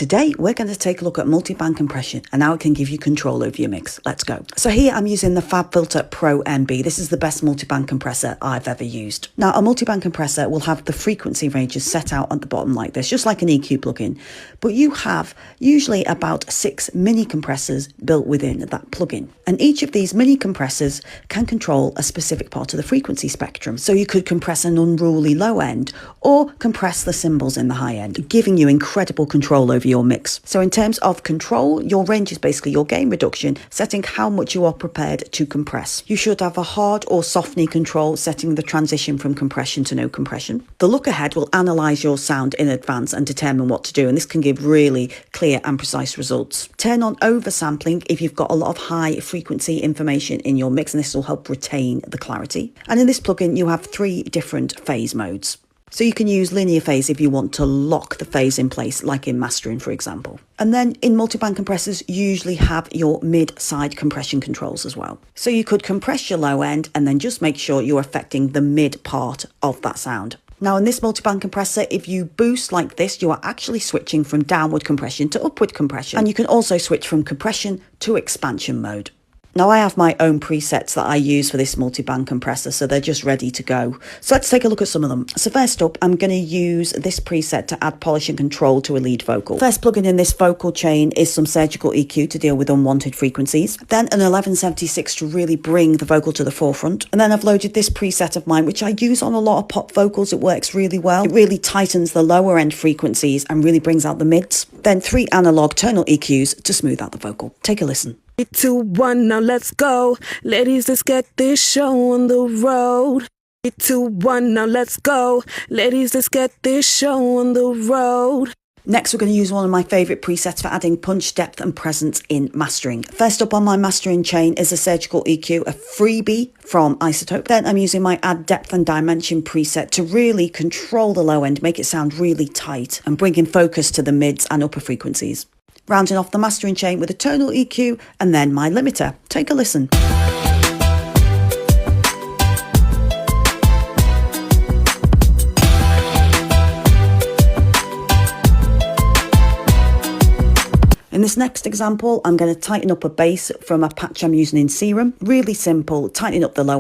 Today, we're going to take a look at multi-band compression and how it can give you control over your mix. Let's go. So here I'm using the FabFilter Pro MB. This is the best multi-band compressor I've ever used. Now, a multi-band compressor will have the frequency ranges set out at the bottom like this, just like an EQ plugin. But you have usually about 6 mini compressors built within that plugin. And each of these mini compressors can control a specific part of the frequency spectrum. So you could compress an unruly low end or compress the cymbals in the high end, giving you incredible control over your mix. So in terms of control, your range is basically your gain reduction, setting how much you are prepared to compress. You should have a hard or soft knee control, setting the transition from compression to no compression. The look ahead will analyze your sound in advance and determine what to do, and this can give really clear and precise results. Turn on oversampling if you've got a lot of high frequency information in your mix, and this will help retain the clarity. And in this plugin, you have 3 different phase modes. So you can use linear phase if you want to lock the phase in place, like in mastering, for example. And then in multi-band compressors, you usually have your mid-side compression controls as well. So you could compress your low end and then just make sure you're affecting the mid part of that sound. Now in this multi-band compressor, if you boost like this, you are actually switching from downward compression to upward compression. And you can also switch from compression to expansion mode. Now I have my own presets that I use for this multi-band compressor, so they're just ready to go. So let's take a look at some of them. So first up, I'm going to use this preset to add polish and control to a lead vocal. First plugin in this vocal chain is some surgical EQ to deal with unwanted frequencies. Then an 1176 to really bring the vocal to the forefront. And then I've loaded this preset of mine, which I use on a lot of pop vocals. It works really well. It really tightens the lower end frequencies and really brings out the mids. Then 3 analog tonal EQs to smooth out the vocal. Take a listen. 3, 2, 1, now let's go. Ladies, let's get this show on the road. 3, 2, 1, now let's go. Ladies, let's get this show on the road. Next, we're going to use one of my favourite presets for adding punch, depth and presence in mastering. First up on my mastering chain is a surgical EQ, a freebie from Isotope. Then I'm using my add depth and dimension preset to really control the low end, make it sound really tight and bring in focus to the mids and upper frequencies. Rounding off the mastering chain with a tonal EQ and then my limiter. Take a listen. In this next example, I'm going to tighten up a bass from a patch I'm using in Serum. Really simple, tightening up the low